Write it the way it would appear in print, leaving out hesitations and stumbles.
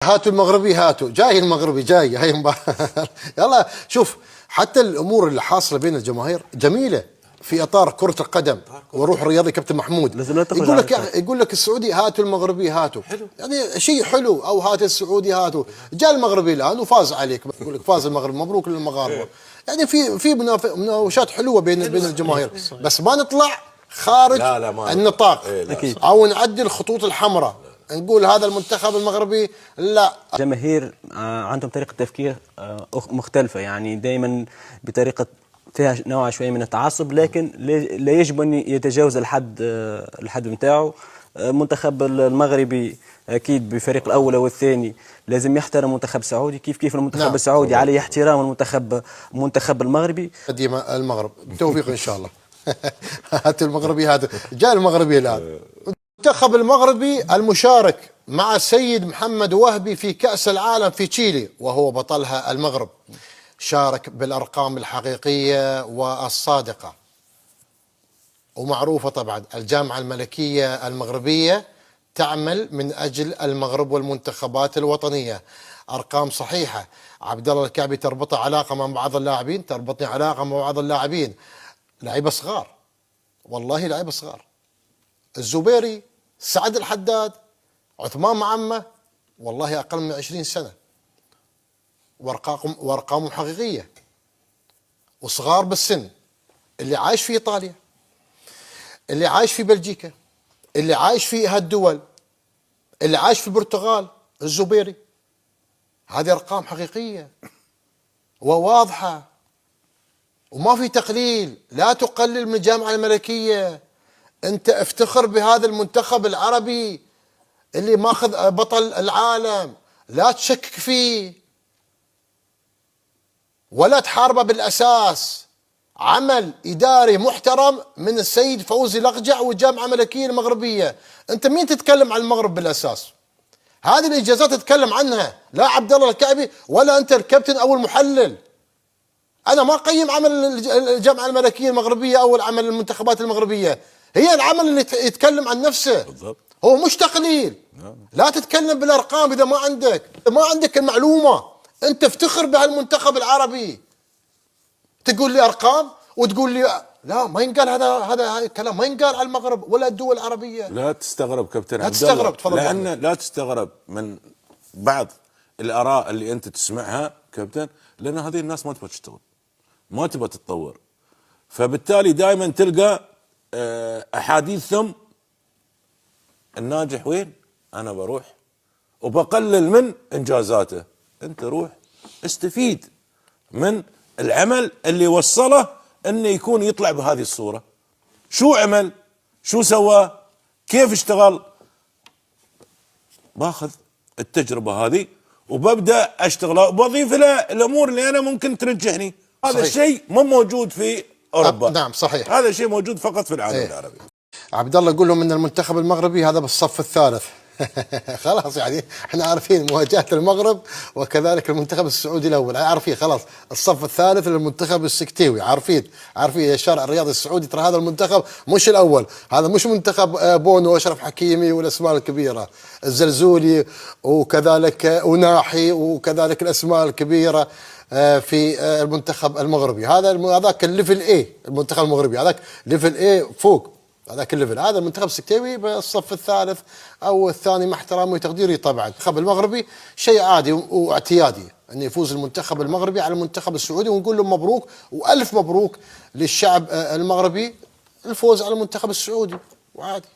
هاتوا المغربي هاتوا، جاي المغربي جاي هاي يلا شوف، حتى الامور اللي حاصله بين الجماهير جميله في اطار كره القدم وروح الرياضي. كابتن محمود يقول لك السعودي هاتوا المغربي هاتوا، حلو يعني شيء حلو، او هات السعودي هاتوا. جاء المغربي الان وفاز عليك، يقول لك فاز المغرب، مبروك للمغاربه. يعني في مناوشات حلوه بين الجماهير، بس ما نطلع خارج النطاق او نعدي الخطوط الحمراء نقول هذا المنتخب المغربي. لا، الجماهير عندهم طريقة تفكير مختلفة، يعني دائما بطريقة فيها نوع شوية من التعصب، لكن لا يجب أن يتجاوز الحد نتاعو. المنتخب المغربي أكيد بفريق الأول والثاني لازم يحترم المنتخب السعودي كيف المنتخب السعودي عليه احترام المنتخب المغربي. قديم المغرب بالتوفيق إن شاء الله. هات المغربي هذا، جاء المغربي الآن. المنتخب المغربي المشارك مع السيد محمد وهبي في كأس العالم في تشيلي، وهو بطلها المغرب، شارك بالأرقام الحقيقية والصادقة ومعروفة. طبعا الجامعة الملكية المغربية تعمل من أجل المغرب والمنتخبات الوطنية. أرقام صحيحة. عبد الله الكعبي تربطه علاقة مع بعض اللاعبين، تربطني علاقة مع بعض اللاعبين، لعيبة صغار، والله لعيبة صغار. الزبيري، سعد الحداد، عثمان معمة، والله أقل من 20 سنة، وأرقامهم حقيقية وصغار بالسن. اللي عايش في إيطاليا، اللي عايش في بلجيكا، اللي عايش في هالدول، اللي عايش في البرتغال، الزبيري. هذه أرقام حقيقية وواضحة وما في تقليل. لا تقلل من الجامعة الملكية، أنت افتخر بهذا المنتخب العربي اللي ماخذ بطل العالم، لا تشكك فيه ولا تحاربه بالأساس. عمل إداري محترم من السيد فوزي لقجع والجامعة الملكية المغربية. أنت مين تتكلم عن المغرب بالأساس؟ هذه الإنجازات تتكلم عنها، لا عبد الله الكعبي ولا أنت الكابتن أو المحلل. أنا ما أقيم عمل الجامعة الملكية المغربية أو العمل المنتخبات المغربية، هي العمل اللي يتكلم عن نفسه بالضبط. هو مش تقليل. لا تتكلم بالأرقام إذا ما عندك المعلومة. أنت افتخر بهالمنتخب العربي، تقول لي أرقام وتقول لي لا، ما ينقال هذا كلام، ما ينقال على المغرب ولا الدول العربية. لا تستغرب كابتن عبد الله، لا تستغرب، تفضل. لأن لا تستغرب من بعض الآراء اللي أنت تسمعها كابتن، لأن هذه الناس ما تبغى تشتغل، ما تبغى تتطور، فبالتالي دائما تلقى أحاديثهم الناجح وين؟ أنا بروح وبقلل من إنجازاته. أنت روح استفيد من العمل اللي وصله انه يكون يطلع بهذه الصورة. شو عمل؟ شو سوى؟ كيف اشتغل؟ باخذ التجربة هذه وببدأ اشتغل وبضيف لها الامور اللي انا ممكن تنجحني. هذا الشيء مو موجود في اوروبا. نعم صحيح، هذا الشيء موجود فقط في العالم العربي. عبد الله يقول لهم ان المنتخب المغربي هذا بالصف الثالث. خلاص يعني احنا عارفين مواجهة المغرب وكذلك المنتخب السعودي الاول، عارفين خلاص الصف الثالث للمنتخب السكتيوي، عارفين يا الشارع الرياضي السعودي ترى هذا المنتخب مش الاول، هذا مش منتخب بونو واشرف حكيمي والاسماء الكبيره، الزلزولي وكذلك وناحي وكذلك الاسماء الكبيره في المنتخب المغربي. هذاك الليفل اي، المنتخب المغربي هذاك ليفل اي فوق، هذاك الليفل. هذا المنتخب السكتيوي بالصف الثالث او الثاني مع احترامي وتقديري. طبعا المنتخب المغربي شيء عادي واعتيادي ان يفوز المنتخب المغربي على المنتخب السعودي، ونقول لهم مبروك والف مبروك للشعب المغربي الفوز على المنتخب السعودي، وعادي.